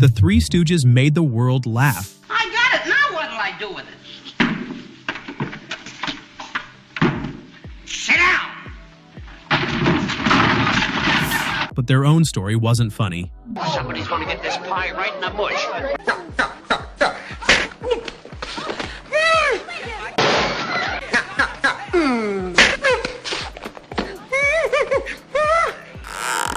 The Three Stooges made the world laugh. I got it. Now what'll I do with it? Sit down. But their own story wasn't funny. Somebody's going to get this pie right in the bush.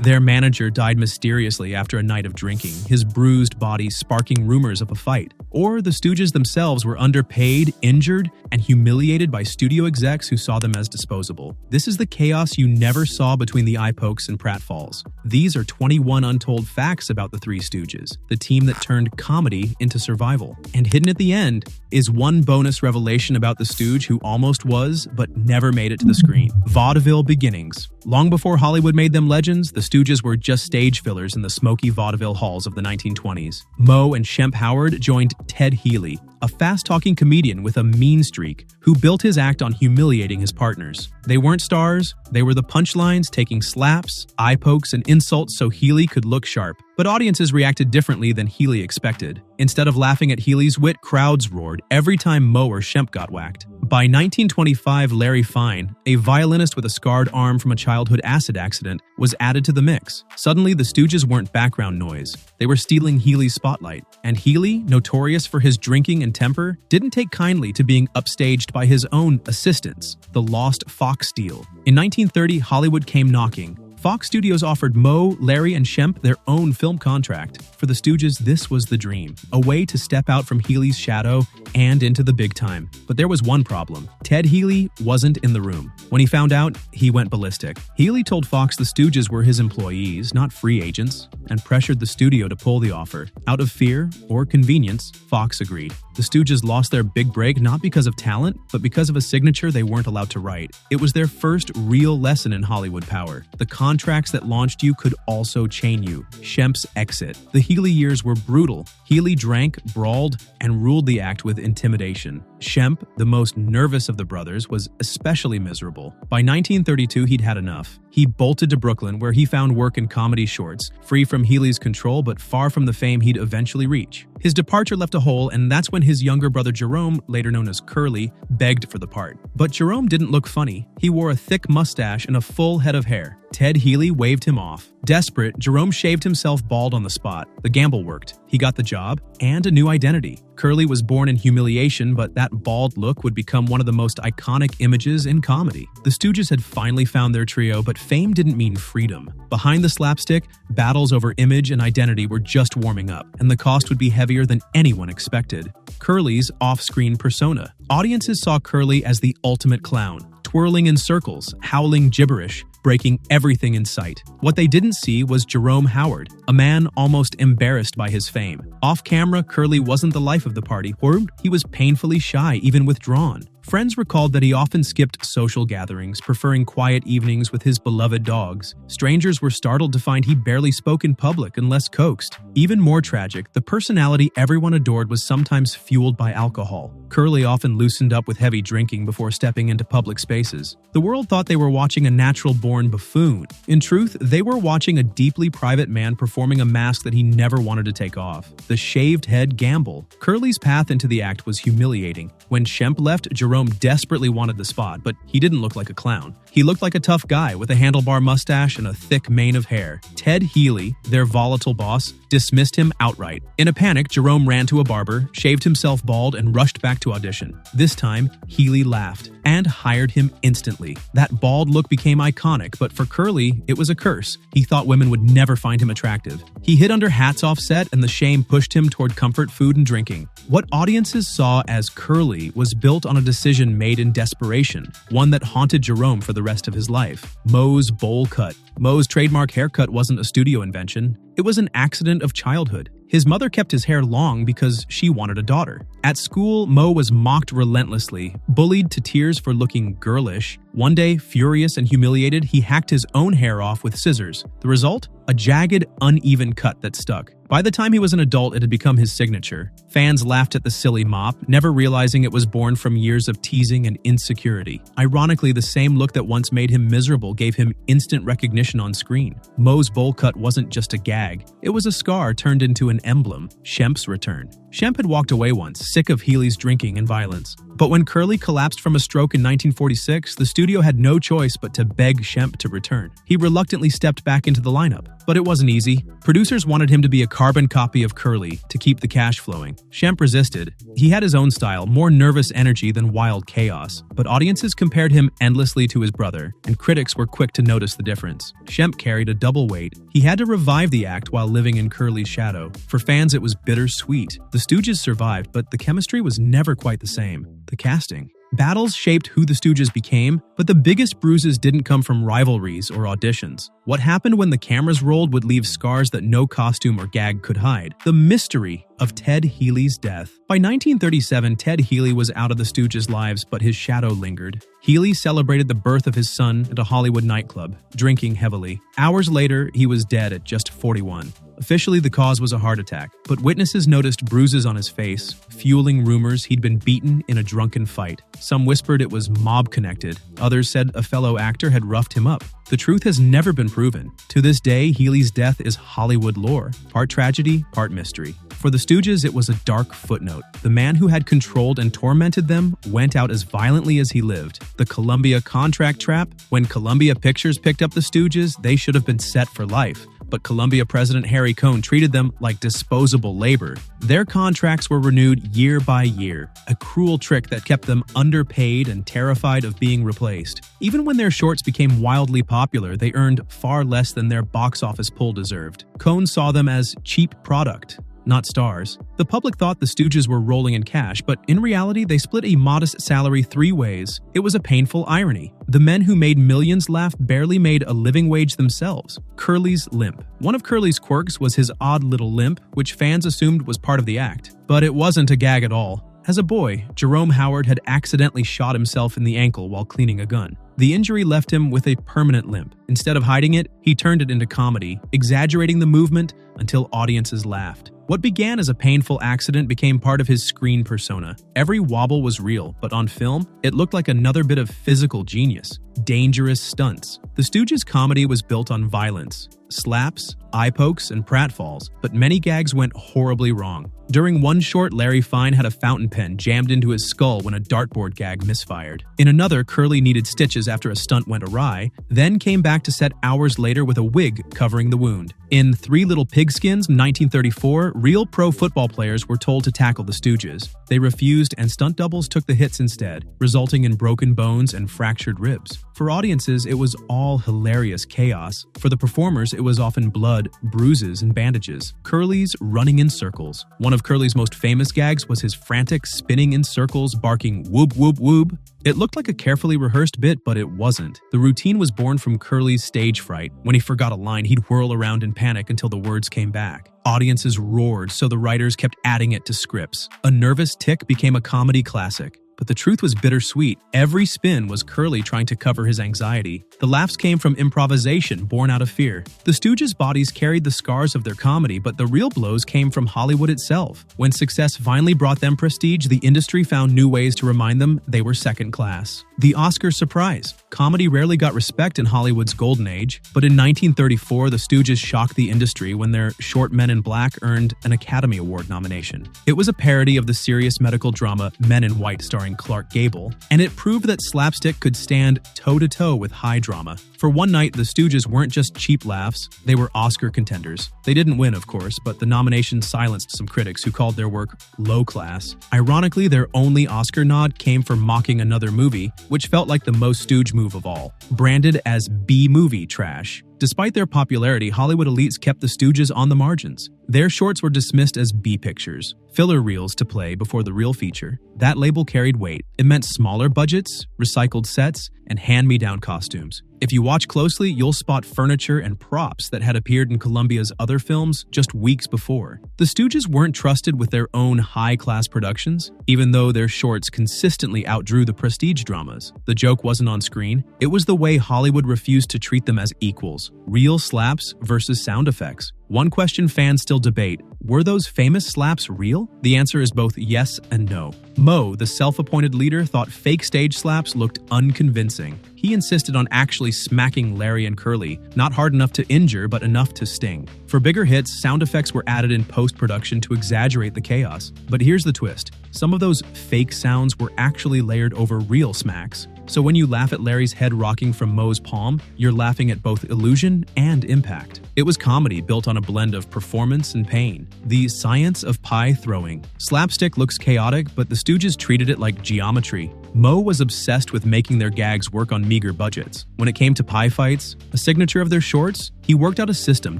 Their manager died mysteriously after a night of drinking, his bruised body sparking rumors of a fight. Or the Stooges themselves were underpaid, injured, and humiliated by studio execs who saw them as disposable. This is the chaos you never saw between the eye pokes and pratfalls. These are 21 untold facts about the Three Stooges, the team that turned comedy into survival. And hidden at the end is one bonus revelation about the Stooge who almost was, but never made it to the screen. Vaudeville beginnings. Long before Hollywood made them legends, the Stooges were just stage fillers in the smoky vaudeville halls of the 1920s. Moe and Shemp Howard joined Ted Healy, a fast-talking comedian with a mean streak who built his act on humiliating his partners. They weren't stars, they were the punchlines, taking slaps, eye pokes, and insults so Healy could look sharp. But audiences reacted differently than Healy expected. Instead of laughing at Healy's wit, crowds roared every time Moe or Shemp got whacked. By 1925, Larry Fine, a violinist with a scarred arm from a childhood acid accident, was added to the mix. Suddenly, the Stooges weren't background noise. They were stealing Healy's spotlight. And Healy, notorious for his drinking and temper, didn't take kindly to being upstaged by his own assistants, the lost Fox deal. In 1930, Hollywood came knocking. Fox Studios offered Moe, Larry, and Shemp their own film contract. For the Stooges, this was the dream, a way to step out from Healy's shadow and into the big time. But there was one problem. Ted Healy wasn't in the room. When he found out, he went ballistic. Healy told Fox the Stooges were his employees, not free agents, and pressured the studio to pull the offer. Out of fear or convenience, Fox agreed. The Stooges lost their big break not because of talent, but because of a signature they weren't allowed to write. It was their first real lesson in Hollywood power. The contracts that launched you could also chain you. Shemp's exit. The Healy years were brutal. Healy drank, brawled, and ruled the act with intimidation. Shemp, the most nervous of the brothers, was especially miserable. By 1932, he'd had enough. He bolted to Brooklyn, where he found work in comedy shorts, free from Healy's control but far from the fame he'd eventually reach. His departure left a hole, and that's when his younger brother Jerome, later known as Curly, begged for the part. But Jerome didn't look funny. He wore a thick mustache and a full head of hair. Ted Healy waved him off. Desperate, Jerome shaved himself bald on the spot. The gamble worked. He got the job and a new identity. Curly was born in humiliation, but that bald look would become one of the most iconic images in comedy. The Stooges had finally found their trio, but fame didn't mean freedom. Behind the slapstick, battles over image and identity were just warming up, and the cost would be heavier than anyone expected. Curly's off-screen persona. Audiences saw Curly as the ultimate clown, twirling in circles, howling gibberish, breaking everything in sight. What they didn't see was Jerome Howard, a man almost embarrassed by his fame. Off camera, Curly wasn't the life of the party, or he was painfully shy, even withdrawn. Friends recalled that he often skipped social gatherings, preferring quiet evenings with his beloved dogs. Strangers were startled to find he barely spoke in public unless coaxed. Even more tragic, the personality everyone adored was sometimes fueled by alcohol. Curly often loosened up with heavy drinking before stepping into public spaces. The world thought they were watching a natural-born buffoon. In truth, they were watching a deeply private man performing a mask that he never wanted to take off. The shaved head gamble. Curly's path into the act was humiliating. When Shemp left, Jerome desperately wanted the spot, but he didn't look like a clown. He looked like a tough guy with a handlebar mustache and a thick mane of hair. Ted Healy, their volatile boss, dismissed him outright. In a panic, Jerome ran to a barber, shaved himself bald, and rushed back to audition. This time, Healy laughed and hired him instantly. That bald look became iconic, but for Curly, it was a curse. He thought women would never find him attractive. He hid under hats off set, and the shame pushed him toward comfort food and drinking. What audiences saw as Curly was built on a decision made in desperation, one that haunted Jerome for the rest of his life. Moe's bowl cut. Moe's trademark haircut wasn't a studio invention. It was an accident of childhood. His mother kept his hair long because she wanted a daughter. At school, Moe was mocked relentlessly, bullied to tears for looking girlish. One day, furious and humiliated, he hacked his own hair off with scissors. The result? A jagged, uneven cut that stuck. By the time he was an adult, it had become his signature. Fans laughed at the silly mop, never realizing it was born from years of teasing and insecurity. Ironically, the same look that once made him miserable gave him instant recognition on screen. Moe's bowl cut wasn't just a gag. gag. It was a scar turned into an emblem, Shemp's return. Shemp had walked away once, sick of Healy's drinking and violence. But when Curly collapsed from a stroke in 1946, the studio had no choice but to beg Shemp to return. He reluctantly stepped back into the lineup. But it wasn't easy. Producers wanted him to be a carbon copy of Curly to keep the cash flowing. Shemp resisted. He had his own style, more nervous energy than wild chaos. But audiences compared him endlessly to his brother, and critics were quick to notice the difference. Shemp carried a double weight. He had to revive the act while living in Curly's shadow. For fans, it was bittersweet. The Stooges survived, but the chemistry was never quite the same. The casting. Battles shaped who the Stooges became, but the biggest bruises didn't come from rivalries or auditions. What happened when the cameras rolled would leave scars that no costume or gag could hide. The mystery of Ted Healy's death. By 1937, Ted Healy was out of the Stooges' lives, but his shadow lingered. Healy celebrated the birth of his son at a Hollywood nightclub, drinking heavily. Hours later, he was dead at just 41. Officially, the cause was a heart attack, but witnesses noticed bruises on his face, fueling rumors he'd been beaten in a drunken fight. Some whispered it was mob-connected. Others said a fellow actor had roughed him up. The truth has never been proven. To this day, Healy's death is Hollywood lore, part tragedy, part mystery. For the Stooges, it was a dark footnote. The man who had controlled and tormented them went out as violently as he lived. The Columbia contract trap. When Columbia Pictures picked up the Stooges, they should have been set for life. But Columbia President Harry Cohn treated them like disposable labor. Their contracts were renewed year by year, a cruel trick that kept them underpaid and terrified of being replaced. Even when their shorts became wildly popular, they earned far less than their box office pull deserved. Cohn saw them as cheap product, not stars. The public thought the Stooges were rolling in cash, but in reality, they split a modest salary 3 ways. It was a painful irony. The men who made millions laugh barely made a living wage themselves. Curly's limp. One of Curly's quirks was his odd little limp, which fans assumed was part of the act. But it wasn't a gag at all. As a boy, Jerome Howard had accidentally shot himself in the ankle while cleaning a gun. The injury left him with a permanent limp. Instead of hiding it, he turned it into comedy, exaggerating the movement until audiences laughed. What began as a painful accident became part of his screen persona. Every wobble was real, but on film, it looked like another bit of physical genius. Dangerous stunts. The Stooges' comedy was built on violence, slaps, eye pokes, and pratfalls, but many gags went horribly wrong. During one short, Larry Fine had a fountain pen jammed into his skull when a dartboard gag misfired. In another, Curly needed stitches after a stunt went awry, then came back to set hours later with a wig covering the wound. In Three Little Pigskins, 1934, real pro football players were told to tackle the Stooges. They refused, and stunt doubles took the hits instead, resulting in broken bones and fractured ribs. For audiences, it was all hilarious chaos. For the performers, it was often blood, bruises, and bandages. Curly's running in circles. One of Curly's most famous gags was his frantic spinning in circles, barking whoop whoop whoop. It looked like a carefully rehearsed bit, but it wasn't. The routine was born from Curly's stage fright. When he forgot a line, he'd whirl around in panic until the words came back. Audiences roared, so the writers kept adding it to scripts. A nervous tick became a comedy classic. But the truth was bittersweet. Every spin was Curly trying to cover his anxiety. The laughs came from improvisation born out of fear. The Stooges' bodies carried the scars of their comedy, but the real blows came from Hollywood itself. When success finally brought them prestige, the industry found new ways to remind them they were second class. The Oscar surprise. Comedy rarely got respect in Hollywood's golden age, but in 1934, the Stooges shocked the industry when their short Men in Black earned an Academy Award nomination. It was a parody of the serious medical drama Men in White starring Clark Gable, and it proved that slapstick could stand toe-to-toe with high drama. For one night, the Stooges weren't just cheap laughs, they were Oscar contenders. They didn't win, of course, but the nomination silenced some critics who called their work low class. Ironically, their only Oscar nod came for mocking another movie, which felt like the most Stooge move of all, branded as B-movie trash. Despite their popularity, Hollywood elites kept the Stooges on the margins. Their shorts were dismissed as B-pictures, filler reels to play before the real feature. That label carried weight. It meant smaller budgets, recycled sets, and hand-me-down costumes. If you watch closely, you'll spot furniture and props that had appeared in Columbia's other films just weeks before. The Stooges weren't trusted with their own high-class productions, even though their shorts consistently outdrew the prestige dramas. The joke wasn't on screen. It was the way Hollywood refused to treat them as equals. Real slaps versus sound effects. One question fans still debate: were those famous slaps real? The answer is both yes and no. Moe, the self-appointed leader, thought fake stage slaps looked unconvincing. He insisted on actually smacking Larry and Curly, not hard enough to injure, but enough to sting. For bigger hits, sound effects were added in post-production to exaggerate the chaos. But here's the twist: some of those fake sounds were actually layered over real smacks. So when you laugh at Larry's head rocking from Moe's palm, you're laughing at both illusion and impact. It was comedy built on a blend of performance and pain. The science of pie throwing. Slapstick looks chaotic, but the Stooges treated it like geometry. Moe was obsessed with making their gags work on meager budgets. When it came to pie fights, a signature of their shorts, he worked out a system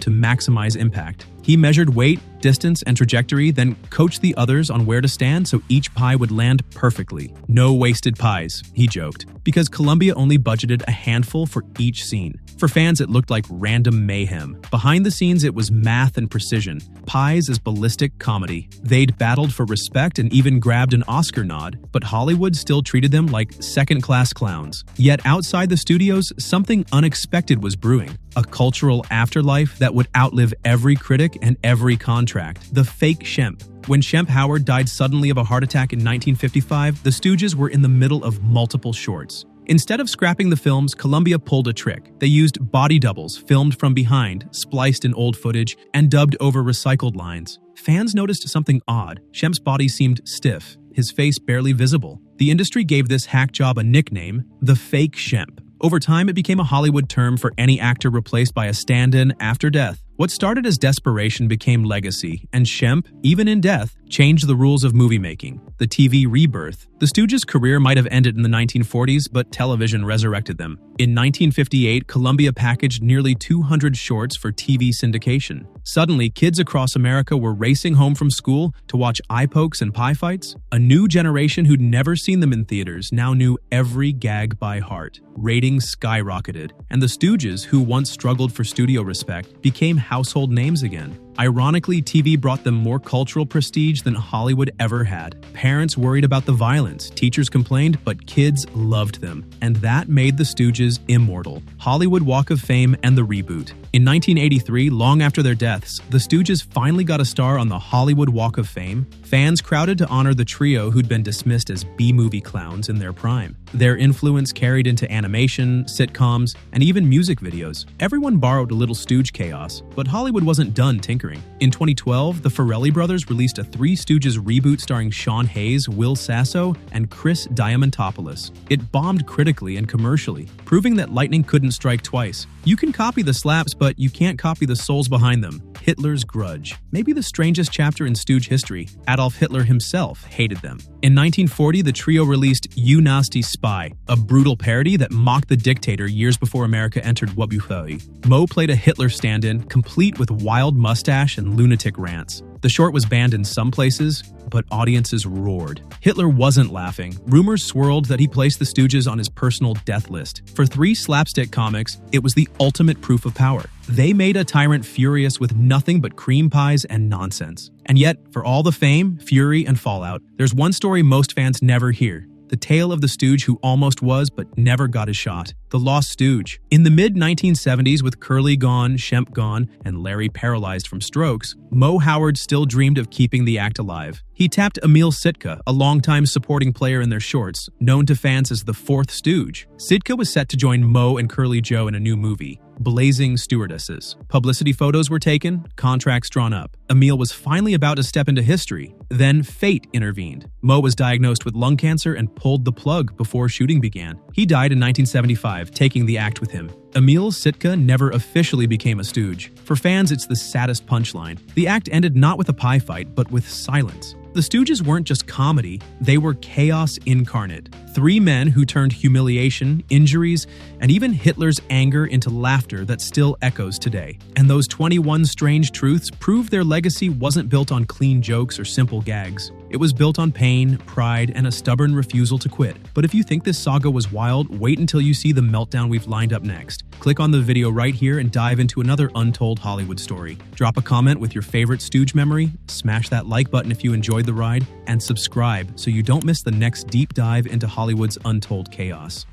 to maximize impact. He measured weight, distance, and trajectory, then coached the others on where to stand so each pie would land perfectly. No wasted pies, he joked, because Columbia only budgeted a handful for each scene. For fans, it looked like random mayhem. Behind the scenes, it was math and precision. Pies is ballistic comedy. They'd battled for respect and even grabbed an Oscar nod, but Hollywood still treated them like second-class clowns. Yet outside the studios, something unexpected was brewing. A cultural afterlife that would outlive every critic and every contract. The fake Shemp. When Shemp Howard died suddenly of a heart attack in 1955, the Stooges were in the middle of multiple shorts. Instead of scrapping the films, Columbia pulled a trick. They used body doubles filmed from behind, spliced in old footage, and dubbed over recycled lines. Fans noticed something odd. Shemp's body seemed stiff, his face barely visible. The industry gave this hack job a nickname, the fake Shemp. Over time, it became a Hollywood term for any actor replaced by a stand-in after death. What started as desperation became legacy, and Shemp, even in death, changed the rules of movie making. The TV rebirth. The Stooges' career might have ended in the 1940s, but television resurrected them. In 1958, Columbia packaged nearly 200 shorts for TV syndication. Suddenly, kids across America were racing home from school to watch eye pokes and pie fights. A new generation who'd never seen them in theaters now knew every gag by heart. Ratings skyrocketed, and the Stooges, who once struggled for studio respect, became household names again. Ironically, TV brought them more cultural prestige than Hollywood ever had. Parents worried about the violence, teachers complained, but kids loved them. And that made the Stooges immortal. Hollywood Walk of Fame and the reboot. In 1983, long after their deaths, the Stooges finally got a star on the Hollywood Walk of Fame. Fans crowded to honor the trio who'd been dismissed as B-movie clowns in their prime. Their influence carried into animation, sitcoms, and even music videos. Everyone borrowed a little Stooge chaos, but Hollywood wasn't done tinkering. In 2012, the Farrelly brothers released a Three Stooges reboot starring Sean Hayes, Will Sasso, and Chris Diamantopoulos. It bombed critically and commercially, proving that lightning couldn't strike twice. You can copy the slaps, but you can't copy the souls behind them. Hitler's grudge. Maybe the strangest chapter in Stooge history. Adolf Hitler himself hated them. In 1940, the trio released You Nasty Spy, a brutal parody that mocked the dictator years before America entered Wabuhoi. Moe played a Hitler stand-in, complete with wild mustache and lunatic rants. The short was banned in some places, but audiences roared. Hitler wasn't laughing. Rumors swirled that he placed the Stooges on his personal death list. For three slapstick comics, it was the ultimate proof of power. They made a tyrant furious with nothing but cream pies and nonsense. And yet, for all the fame, fury, and fallout, there's one story most fans never hear. The tale of the Stooge who almost was but never got his shot. The Lost Stooge. In the mid-1970s, with Curly gone, Shemp gone, and Larry paralyzed from strokes, Moe Howard still dreamed of keeping the act alive. He tapped Emil Sitka, a longtime supporting player in their shorts, known to fans as the Fourth Stooge. Sitka was set to join Moe and Curly Joe in a new movie, Blazing Stewardesses. Publicity photos were taken, contracts drawn up. Emil was finally about to step into history. Then fate intervened. Moe was diagnosed with lung cancer and pulled the plug before shooting began. He died in 1975, taking the act with him. Emil Sitka never officially became a Stooge. For fans, it's the saddest punchline. The act ended not with a pie fight, but with silence. The Stooges weren't just comedy, they were chaos incarnate. Three men who turned humiliation, injuries, and even Hitler's anger into laughter that still echoes today. And those 21 strange truths prove their legacy wasn't built on clean jokes or simple gags. It was built on pain, pride, and a stubborn refusal to quit. But if you think this saga was wild, wait until you see the meltdown we've lined up next. Click on the video right here and dive into another untold Hollywood story. Drop a comment with your favorite Stooge memory, smash that like button if you enjoyed the ride, and subscribe so you don't miss the next deep dive into Hollywood's untold chaos.